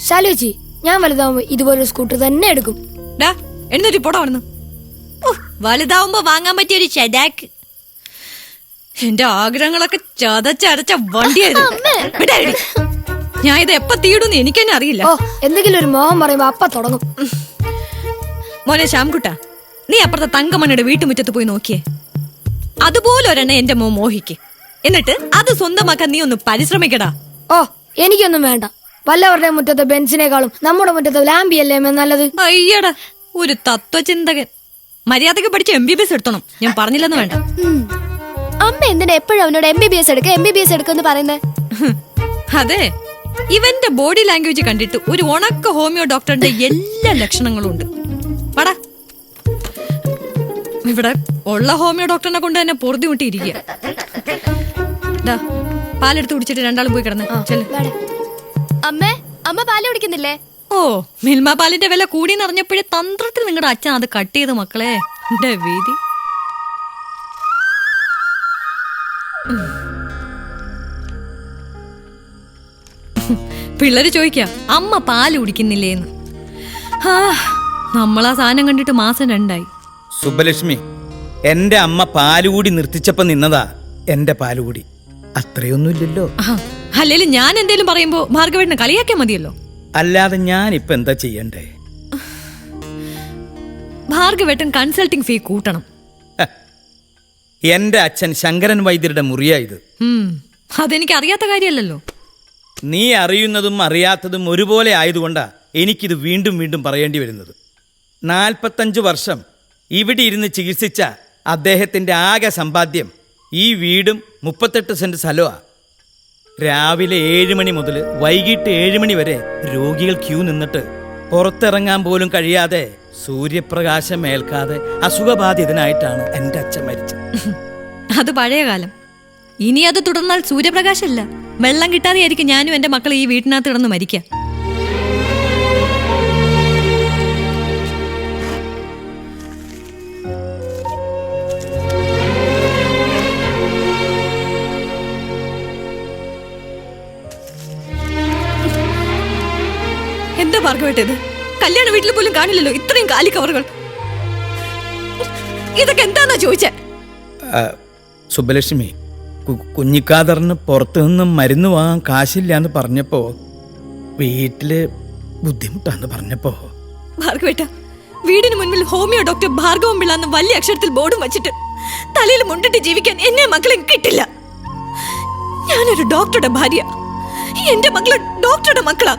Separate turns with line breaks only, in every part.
ശാലുച്ചി, ഞാൻ വലുതാവുമ്പോ ഇതുപോലൊരു സ്കൂട്ടർ തന്നെ എടുക്കും.
എന്നിട്ട് പോടാ അവിടുന്ന്. വലുതാവുമ്പോ വാങ്ങാൻ പറ്റിയ ഒരു ഷെഡാക്ക്. എന്റെ ആഗ്രഹങ്ങളൊക്കെ ചതച്ചടച്ച വണ്ടിയായിരുന്നു. ഞാൻ ഇത് എപ്പ തീടുന്ന് എനിക്കെന്നെ അറിയില്ല.
എന്തെങ്കിലും ഒരു മോഹം പറയുമ്പോ അപ്പ തുടങ്ങും.
മോനെ ശ്യാംകുട്ട, നീ അപ്പുറത്തെ തങ്കമണിയുടെ വീട്ടുമുറ്റത്ത് പോയി നോക്കിയേ. അതുപോലെ ഒരെണ്ണ എന്റെ മോൻ മോഹിക്ക്. എന്നിട്ട് അത് സ്വന്തമാക്കാൻ നീ ഒന്ന് പരിശ്രമിക്കടാ.
എനിക്കൊന്നും വേണ്ട. വല്ലവരുടെ മുറ്റത്തെ ബെൻസിനേക്കാളും നമ്മുടെ മുറ്റത്തെ ലാമ്പിയല്ലേ നല്ലത്.
അയ്യടാ, ഒരു തത്വചിന്തകൻ. മര്യാദക്ക് പഠിച്ച് MBBS എടുത്തണം. ഞാൻ പറഞ്ഞില്ലെന്ന് വേണ്ട.
അമ്മ എന്തിനാ എപ്പോഴും അവനോട് MBBS എടുക്കുമെന്ന് പറയുന്നത്?
അതെ, ഇവന്റെ ബോഡി ലാംഗ്വേജ് കണ്ടിട്ട് ഒരു ഉണക്ക ഹോമിയോ ഡോക്ടറിന്റെ എല്ലാ ലക്ഷണങ്ങളും ഉണ്ട്. പടാ, ഇവിടെ ഉള്ള ഹോമിയോ ഡോക്ടറിനെ കൊണ്ട് തന്നെ പൊറുതി മുട്ടിയിരിക്കുക. പാലെടുത്ത് കുടിച്ചിട്ട് രണ്ടാളും പോയി കിടന്ന്.
അമ്മ പാല് കുടിക്കുന്നില്ലേ?
മിൽമ പാലിന്റെ വില കൂടി നിറഞ്ഞപ്പോഴേ തന്ത്രത്തിൽ നിങ്ങളുടെ അച്ഛൻ അത് കട്ട് ചെയ്ത് മക്കളെ. എന്റെ വീതി. പിള്ളേര് ചോദിക്കാം അമ്മ പാല് കുടിക്കുന്നില്ലേന്ന്. നമ്മളാ സാധനം കണ്ടിട്ട് മാസം 2 ആയി.
സുബ്ബലക്ഷ്മി, എന്റെ അമ്മ പാലുകൂടി നിർത്തിച്ചപ്പോ നിന്നതാ എന്റെ പാലുകൂടി. അത്രയൊന്നുമില്ലല്ലോ.
അല്ലേലും ഞാൻ എന്തേലും പറയുമ്പോ ഭാർഗവേട്ടനെ കളിയാക്കിയാ മതിയല്ലോ.
അല്ലാതെ ഞാൻ ഇപ്പൊ എന്താ ചെയ്യണ്ടേ?
ഭാർഗവേട്ടൻ കൺസൾട്ടിങ് ഫീ കൂട്ടണം.
എന്റെ അച്ഛൻ ശങ്കരൻ വൈദ്യരുടെ മുറിയായത്.
അതെനിക്ക് അറിയാത്ത കാര്യമല്ലല്ലോ.
നീ അറിയുന്നതും അറിയാത്തതും ഒരുപോലെ ആയതുകൊണ്ടാ എനിക്കിത് വീണ്ടും വീണ്ടും പറയേണ്ടി വരുന്നത്. 45 വർഷം ഇവിടെ ഇരുന്ന് ചികിത്സിച്ച അദ്ദേഹത്തിന്റെ ആകെ സമ്പാദ്യം ഈ വീടും 38 സെന്റ് സ്ഥലമാ. രാവിലെ 7 മണി മുതൽ വൈകിട്ട് 7 മണി വരെ രോഗികൾ ക്യൂ നിന്നിട്ട് പുറത്തിറങ്ങാൻ പോലും കഴിയാതെ സൂര്യപ്രകാശം ഏൽക്കാതെ അസുഖബാധിതനായിട്ടാണ് എൻ്റെ അച്ഛൻ മരിച്ചത്.
അത് പഴയ കാലം. ഇനി അത് തുടർന്നാൽ സൂര്യപ്രകാശമില്ല, വെള്ളം കിട്ടാതെയായിരിക്കും ഞാനും എൻ്റെ മക്കൾ ഈ വീട്ടിനകത്ത് കിടന്ന് മരിക്കുക. എന്താ ഭാർഗവേട്ടത്? കല്യാണ വീട്ടിൽ പോലും കാണില്ലല്ലോ ഇത്രയും കാലി കവറുകൾ. ഇതൊക്കെ എന്താന്നാ ചോദിച്ചേ?
സുബ്ബലക്ഷ്മി, കുഞ്ഞിക്കാതറിന് പുറത്തു നിന്നും മരുന്ന് വാങ്ങാൻ കാശില്ലാന്ന് പറഞ്ഞപ്പോ വീട്ടില് ബുദ്ധിമുട്ടാന്ന് പറഞ്ഞപ്പോ.
ഭാർഗവേട്ട, വീടിന് മുൻപിൽ ഹോമിയോ ഡോക്ടർ ഭാർഗവൻ പിള്ളാന്ന് വലിയ അക്ഷരത്തിൽ ബോർഡും വച്ചിട്ട് തലയിൽ മുണ്ടിട്ട് ജീവിക്കാൻ എന്നെ മക്കളെ കിട്ടില്ല. ഞാനൊരു ഡോക്ടറുടെ ഭാര്യ, എന്റെ മക്കള് ഡോക്ടറുടെ മക്കളാ.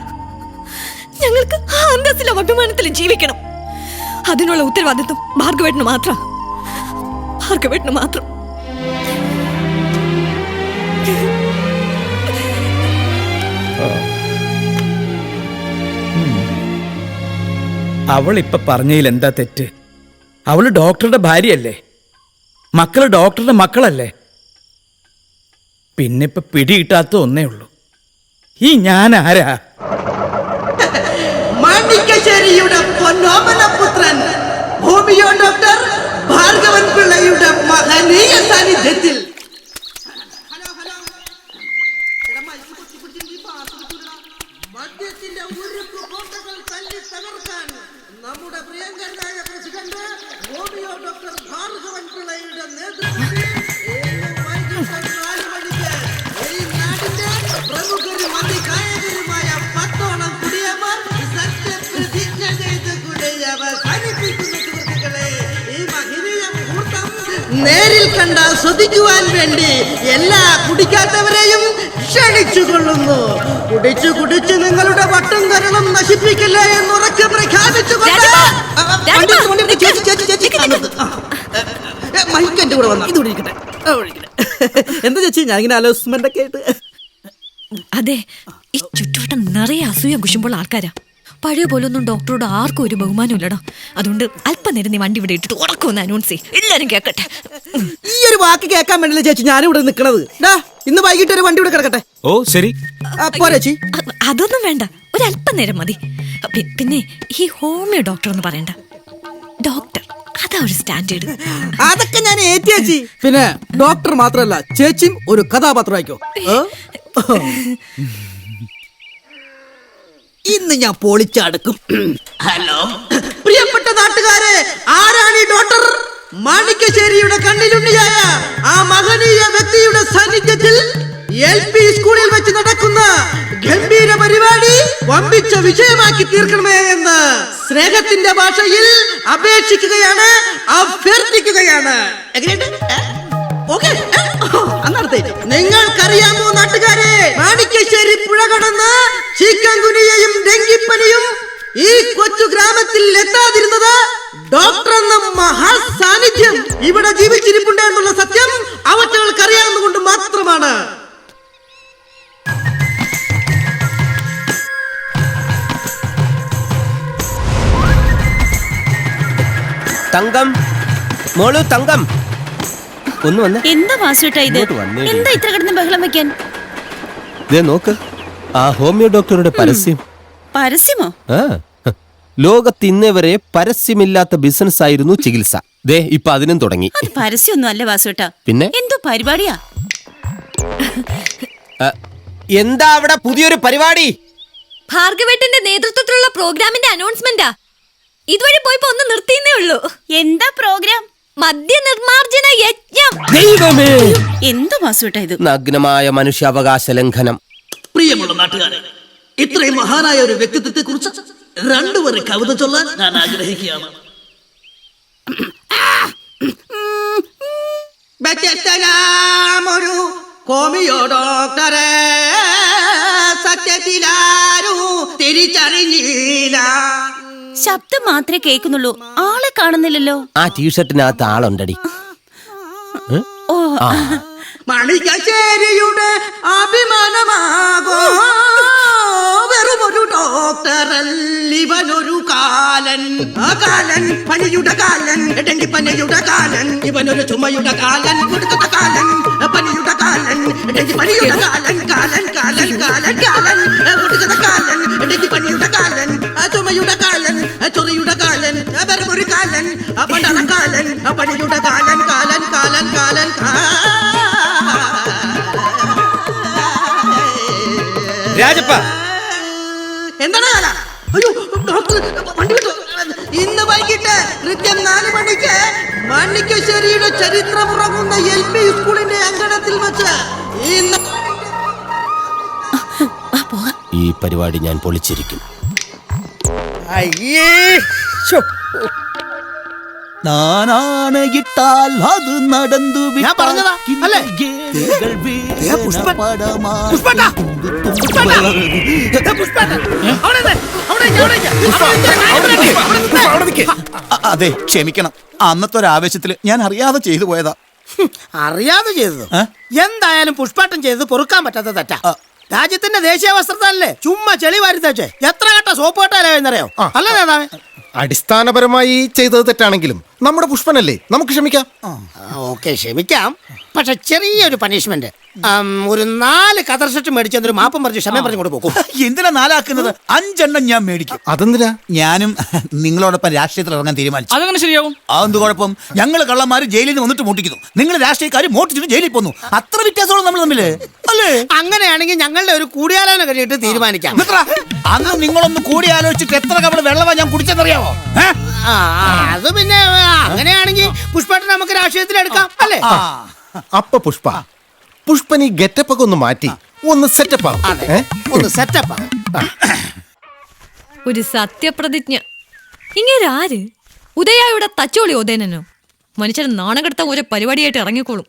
ഞങ്ങൾക്ക് ആ അന്തസ്സിലും അഭിമാനത്തിലും ജീവിക്കണം. അതിനുള്ള ഉത്തരവാദിത്വം ഭാർഗവേട്ടന് മാത്രം. ഭാർഗവേട്ടന് മാത്രം.
അവൾ ഇപ്പൊ പറഞ്ഞതിൽ എന്താ തെറ്റ്? അവള് ഡോക്ടറുടെ ഭാര്യയല്ലേ, മക്കള് ഡോക്ടറുടെ മക്കളല്ലേ. പിന്നെ ഇപ്പൊ പിടികിട്ടാത്ത ഒന്നേ ഉള്ളൂ, ഈ ഞാൻ ആരാ?
മാണിക്കശ്ശേരിയുടെ പൊന്നോമനപുത്രൻ ഹോമിയോ ഡോക്ടർ ഭാർഗവൻ പിള്ളയുടെ മഹനീയ സാന്നിധ്യത്തിൽ. മദ്യത്തിന്റെ ഉരുക്കു കോട്ടകൾ തല്ലി തകർക്കാൻ നമ്മുടെ പ്രിയങ്കരനായ പ്രസിഡന്റ് ഹോമിയോ ഡോക്ടർ ഭാർഗവൻ പിള്ളയുടെ നേതൃത്വത്തിൽ വൈകിട്ട് 4 മണിക്ക് ഈ നാടിന്റെ പ്രമുഖരും അതികായകരുമായ 10ഓളം കുടിയന്മാർ സത്യപ്രതിജ്ഞ ചെയ്ത് അവസാനിപ്പിക്കുന്ന സുഹൃത്തുക്കളെ, ഈ മഹനീയ മുഹൂർത്തം നേരിൽ കണ്ട ശ്രദ്ധിക്കുവാൻ വേണ്ടി എല്ലാ കുടിക്കാത്തവരെയും ക്ഷണിച്ചുകൊള്ളുന്നു. കുടിച്ചു നിങ്ങളുടെ വട്ടം കരണം നശിപ്പിക്കില്ല എന്നുറക്കെ പ്രഖ്യാപിച്ചുകൊണ്ട് മൈക്കെന്റെ കൂടെ വന്നു. ഇതുകൂടി ഇരിക്കട്ടെ. എന്താ ചേച്ചി, ഞാനിങ്ങനെ അലോസ്മെന്റ് ഒക്കെ ആയിട്ട്.
അതെ, ഈ ചുറ്റുവട്ടം നിറയെ അസൂയ കുശുമ്പോൾ ആൾക്കാരാ. പഴയ പോലൊന്നും ഡോക്ടറോട് ആർക്കും ഒരു ബഹുമാനം ഇല്ലടാ. അതുകൊണ്ട് അല്പനേരം നീ വണ്ടി ഇവിടെ ഇട്ടിട്ട് ഉറക്കുമെന്ന് അനൗൺസ് ചെയ്യും, എല്ലാരും കേൾക്കട്ടെ.
ഈ ഒരു വാക്ക് കേൾക്കാൻ വേണ്ടില്ല ചേച്ചി ഞാനിവിടെ നിൽക്കണത്. ഇന്ന് വൈകിട്ട് ഒരു വണ്ടി ഇവിടെ കിടക്കട്ടെ.
ഓ ശരി,
പോരേച്ചി.
അതൊന്നും വേണ്ട, ഒരല്പനേരം മതി. പിന്നെ ഈ ഹോമിയോ ഡോക്ടർ എന്ന് പറയണ്ട, ഡോക്ടർ അതാ ഒരു സ്റ്റാൻഡേർഡ്.
അതൊക്കെ ഞാൻ ഏറ്റി. പിന്നെ ഡോക്ടർ മാത്രല്ല ചേച്ചിയും ഒരു കഥാപാത്രമായിക്കോ. ഇന്ന് ഞാൻ പൊളിച്ചടക്കും. ഹലോ പ്രിയപ്പെട്ട നാട്ടുകാരെ, ആരാണ് ഈ ഡോക്ടർ? മാണിക്കശ്ശേരിയുടെ കണ്ണിലുണ്ണിയായ ആ മഹനീയ വ്യക്തിയുടെ സാന്നിധ്യത്തിൽ LP സ്കൂളിൽ വെച്ച് നടക്കുന്ന ഗംഭീര പരിപാടി വമ്പിച്ച വിജയമാക്കി തീർക്കണമേ എന്ന് സ്നേഹത്തിന്റെ ഭാഷയിൽ അപേക്ഷിക്കുകയാണ്, അഭ്യർത്ഥിക്കുകയാണ്. നിങ്ങൾക്കറിയാമോ നാട്ടുകാരെ, മാണിക്കശ്ശേരി പുഴ കടന്ന് ചിക്കൻ ഗുനിയയും ഡെങ്കിപ്പനിയും ഈ കൊച്ചു ഗ്രാമത്തിൽ എത്താതിരുന്നത് ഡോക്ടർ എന്ന മഹാസാന്നിധ്യം ഇവിടെ ജീവിച്ചിരിപ്പുണ്ട് എന്നുള്ള സത്യം അവറ്റകൾക്ക് അറിയാവുന്നതുകൊണ്ട് മാത്രമാണ്.
തങ്കം, മോളു തങ്കം, ഒന്ന് വന്നേ.
എന്താ വാസുട്ടാ ഇത്?
ഇങ്ങോട്ട് വന്നേടി.
എന്താ ഇത്ര കിടന്ന് ബഹളം വെക്കാൻ?
ദേ നോക്ക്, ആ ഹോമിയോ ഡോക്ടറുടെ പരസ്യം.
പരസ്യമോ?
ആ, ലോകത്ത് ഇന്നേ വരെ പരസ്യമില്ലാത്ത ബിസിനസ് ആയിരുന്നു ചികിത്സ. ദേ ഇപ്പൊ അതിനും തുടങ്ങി.
അത് പരസ്യമൊന്നും അല്ല വാസുട്ടാ.
പിന്നെ
എന്തോ പരിപാടിയാ.
എന്താ അവിടെ പുതിയൊരു പരിപാടി?
ഭാർഗവേട്ടന്റെ നേതൃത്വത്തിലുള്ള പ്രോഗ്രാമിന്റെ അനൗൺസ്മെന്റാ. ഇതുവഴി പോയപ്പോ ഒന്ന് നിർത്തിയെന്നേ ഉള്ളൂ. എന്താ പ്രോഗ്രാം? മദ്യനിർമാർജന യജ്ഞം.
ദൈവമേ,
എന്താ വാസുട്ടാ ഇത്?
നഗ്നമായ മനുഷ്യാവകാശ ലംഘനം.
പ്രിയമുള്ള നാട്ടുകാരെ, ഇത്രയും മഹാനായ ഒരു വ്യക്തിത്വത്തെ കുറിച്ച് രണ്ടുപേരെ കവിത ചൊല്ലാൻ ഞാൻ ആഗ്രഹിക്കുകയാണ്. ഒരു ഹോമിയോ ഡോക്ടറെ സത്യത്തിലാരും തിരിച്ചറിഞ്ഞില്ല.
ശബ്ദം മാത്രമേ കേൾക്കുന്നുള്ളൂ, ആളെ കാണുന്നില്ലല്ലോ.
ആ ടീഷർട്ടിനകത്ത് ആളുണ്ടടി.
ഓ,
മാണിക്കശ്ശേരിയുടെ അഭിമാനമാകോ വെറുമൊരു ഡോക്ടറല്ലിവനൊരു കാലൻ. ആ കാലൻ പനിയുടെ കാലൻ, ഡെങ്കിപ്പനിയുടെ കാലൻ. ഇവനൊരു ചുമയുടെ കാലൻ, കൊടുക്കുന്ന കാലൻ, പനിയുടെ കാലൻ, ഡെങ്കിപ്പനിയുടെ കാലൻ. കാലൻ കാലൻ കാലൻ കാലൻ കൊടുക്കുന്ന കാലൻ, ഡെങ്കിപ്പനിയുടെ കാലൻ, ചുമയുടെ കാലൻ, ചൊറിയുടെ കാലൻ, വെറുമൊരു കാലൻ, പടറ കാലൻ, പനിയുടെ കാലൻ. കാലൻ കാലൻ കാലൻ
രാജപ്പ,
എന്താണ് കാല? അയ്യോ ഡോക്ടർ, വണ്ടി വിട്ടു. ഇന്ന് വൈകിട്ട് കൃത്യം 4 മണിക്ക് മാണിക്കശ്ശേരിയുടെ ചരിത്രമുറങ്ങുന്ന LP സ്കൂളിന്റെ അങ്കണത്തിൽ വെച്ച്
ഈ പരിപാടി ഞാൻ പൊളിച്ചിരിക്കും.
നാനാണയിട്ടാൽ അത് നടന്നു.
ഞാൻ പറഞ്ഞതാ അല്ലേ?
അതെ, ക്ഷമിക്കണം. അന്നത്തെ ഒരു ആവേശത്തില് ഞാൻ അറിയാതെ ചെയ്തു പോയതാ.
അറിയാതെ ചെയ്തത് എന്തായാലും പുഷ്പാട്ടം ചെയ്തത് പൊറുക്കാൻ പറ്റാത്ത തെറ്റാ. രാജ്യത്തിന്റെ ദേശീയ വസ്ത്രത്താലല്ലേ ചുമ്മാ ചെളി വാരി തേച്ചേ എത്ര ഘട്ട സോപ്പ് കെട്ടാലെന്നറിയോ? അല്ല നേതാവേ,
അടിസ്ഥാനപരമായി ചെയ്തത് തെറ്റാണെങ്കിലും നമ്മുടെ പുഷ്പനല്ലേ, നമുക്ക് ക്ഷമിക്കാം.
ഓക്കെ ക്ഷമിക്കാം. പക്ഷെ ചെറിയൊരു പണിഷ്മെന്റ്, ഒരു 4 കതർ ഷർട്ട് മേടിച്ചൊരു മാപ്പം പറഞ്ഞ് ക്ഷമ പറഞ്ഞു കൊണ്ട് പോകും.
എന്തിനാ 4 ആക്കുന്നത്? 5 എണ്ണം ഞാൻ മേടിക്കും.
അതെന്തിനാ?
ഞാനും നിങ്ങളോടൊപ്പം രാഷ്ട്രീയത്തിൽ ഇറങ്ങാൻ തീരുമാനിച്ചു.
അതങ്ങനെ ശരിയാവും?
അതെന്ത് കുഴപ്പം? ഞങ്ങൾ കള്ളന്മാര് ജയിലിൽ നിന്ന് വന്നിട്ട് മോട്ടിക്കുന്നു, നിങ്ങൾ രാഷ്ട്രീയക്കാർ മോട്ടിച്ചിട്ട് ജയിലിൽ പോന്നു. അത്ര വ്യത്യാസമുള്ള നമ്മൾ തമ്മില് അല്ലേ?
അങ്ങനെയാണെങ്കിൽ ഞങ്ങളുടെ ഒരു കൂടിയാലോചന കഴിഞ്ഞിട്ട് തീരുമാനിക്കാം.
അന്ന് നിങ്ങളൊന്ന് കൂടി ആലോചിച്ചിട്ട് എത്ര കവള് വെള്ളമാ ഞാൻ കുടിച്ചെന്നറിയാമോ?
അത് പിന്നെ അങ്ങനെയാണെങ്കിൽ പുഷ്പാട്ടൻ നമുക്ക് രാഷ്ട്രീയത്തിൽ എടുക്കാം അല്ലേ?
അപ്പൊ പുഷ്പൻ ഈ ഗെറ്റപ്പ് ഒക്കെ ഒന്ന് മാറ്റി ഒന്ന് സെറ്റപ്പ്
ഒന്ന് സെറ്റപ്പ്.
ഒരു സത്യപ്രതിജ്ഞ. ഇങ്ങനെ ആര്? ഉദയായുടെ തച്ചോളി ഉദയനോ? മനുഷ്യൻ നാണം കെടുത്ത ഒരു പരിപാടിയായിട്ട് ഇറങ്ങിക്കോളും.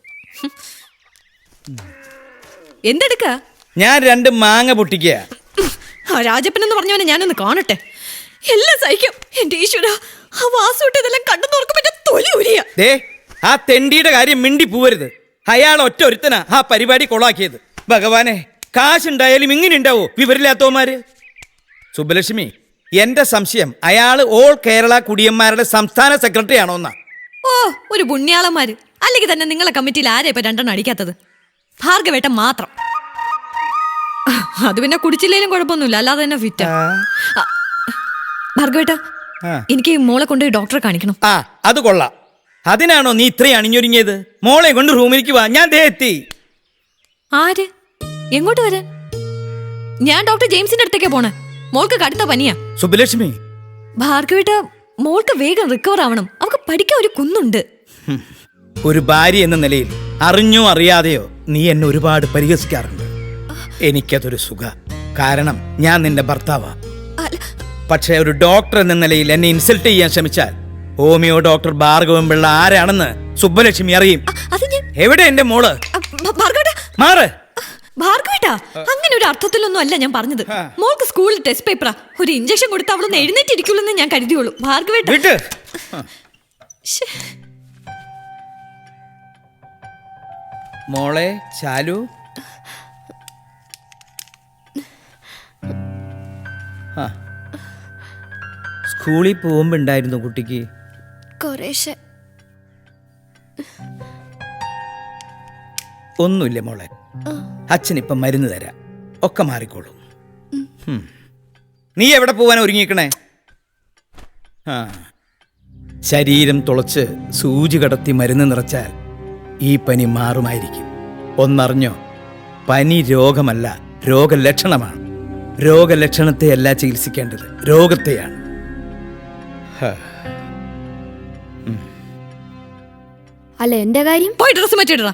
എന്തെടുക്ക?
ഞാൻ 2 മാങ്ങ പൊട്ടിക്കുക.
ആ രാജപ്പൻ എന്ന് പറഞ്ഞവനെ ഞാനൊന്ന് കാണട്ടെ. എല്ലാം സഹിക്കും. എന്റെ ഈശ്വര, ആ വാസുട്ട് ഇതെല്ലാം കണ്ടു നോക്കുമ്പോ എന്റെ തൊലി ഉരിയ.
ദേ, ആ തെണ്ടിയുടെ കാര്യം മിണ്ടി പോവരുത്. അയാൾ ഒറ്റ ഒരുത്തനാ ആ പരിപാടി കൊളാക്കിയത്. ഭഗവാനെ, കാശുണ്ടായാലും ഇങ്ങനെ ഉണ്ടാവോ വിവരില്ലാത്തവന്മാര്? സുബ്ബലക്ഷ്മി, എന്റെ സംശയം അയാൾ ഓൾ കേരള കുടിയന്മാരുടെ സംസ്ഥാന സെക്രട്ടറി ആണോന്നാ.
ഓ, ഒരു പുണ്യാളന്മാര്. അല്ലെങ്കിൽ തന്നെ നിങ്ങളെ കമ്മിറ്റിയിൽ ആരെ ഇപ്പൊ 2 എണ്ണം അടിക്കാത്തത്? ഭാർഗവേട്ടൻ മാത്രം. അത് പിന്നെ കുടിച്ചില്ലേലും കുഴപ്പമൊന്നുമില്ല, അല്ലാതെ തന്നെ ഫിറ്റാ. ഭാർഗവേട്ട,
ആ.
എനിക്ക് ഈ മോളെ കൊണ്ട് ഡോക്ടറെ കാണിക്കണം.
ആ അത് കൊള്ളാം. അതിനാണോ നീ ഇത്രയും അണിഞ്ഞൊരുങ്ങിയത്? മോളെ കൊണ്ട് റൂമിലേക്ക് വാ, ഞാൻ ദേ എത്തി.
ആര്? എങ്ങോട്ട് വരാൻ? ഞാൻ ഡോക്ടർ ജെയിംസിന്റെ അടുത്തേക്കാ പോണേ. മോൾക്ക് കടുത്ത പനിയാ.
സുബ്ബലക്ഷ്മി,
ഭാർഗവിട്ട മോൾക്ക് വേഗം റിക്കവർ ആവണം. അവൾക്ക് പഠിക്കാൻ ഒരു കുന്നുണ്ട്.
ഒരു ഭാര്യ എന്ന നിലയിൽ അറിഞ്ഞോ അറിയാതെയോ നീ എന്നെ ഒരുപാട് പരിഹസിക്കാറുണ്ട്. എനിക്കതൊരു സുഖ. കാരണം ഞാൻ നിന്റെ ഭർത്താവാ.
അല്ല,
പക്ഷേ ഒരു ഡോക്ടർ എന്ന നിലയിൽ എന്നെ ഇൻസൾട്ട് ചെയ്യാൻ ശ്രമിച്ചാൽ ഹോമിയോ ഡോക്ടർ ഭാർഗവൻ പിള്ള ആരാണെന്ന് സുബ്ബലക്ഷ്മി അറിയും.
അത് ഞാൻ
എവിടെ എന്റെ മോള്?
ഭാർഗവേട്ടാ,
മാറ്.
ഭാർഗവേട്ടാ, അങ്ങനെ ഒരു അർത്ഥത്തിലൊന്നും അല്ല ഞാൻ പറഞ്ഞത്. മോൾക്ക് സ്കൂളിൽ ടെസ്റ്റ് പേപ്പറാ. ഒരു ഇഞ്ചക്ഷൻ കൊടുത്ത് അവളൊന്ന് എഴുന്നേറ്റിരിക്കുള്ളൂ ഞാൻ കരുതിയുള്ളൂ. ഭാർഗവേട്ടാ,
വിട്ട്.
ശ്ശേ.
മോളെ ചാലു, സ്കൂളിൽ പോകുമ്പോ ഉണ്ടായിരുന്നു കുട്ടിക്ക്?
കുറേശ്ശെ.
ഒന്നുമില്ല മോളെ, അച്ഛനിപ്പം മരുന്ന് തരാം, ഒക്കെ മാറിക്കോളും. നീ എവിടെ പോവാൻ ഒരുങ്ങിക്കണേ? ആ, ശരീരം തുളച്ച് സൂചി കടത്തി മരുന്ന് നിറച്ചാൽ ഈ പനി മാറുമായിരിക്കും. ഒന്നറിഞ്ഞോ, പനി രോഗമല്ല, രോഗലക്ഷണമാണ്. രോഗലക്ഷണത്തെയല്ല ചികിത്സിക്കേണ്ടത്, രോഗത്തെയാണ്.
അല്ല എന്റെ കാര്യം
പോയി ഡ്രസ് മാറ്റിയിടറാ.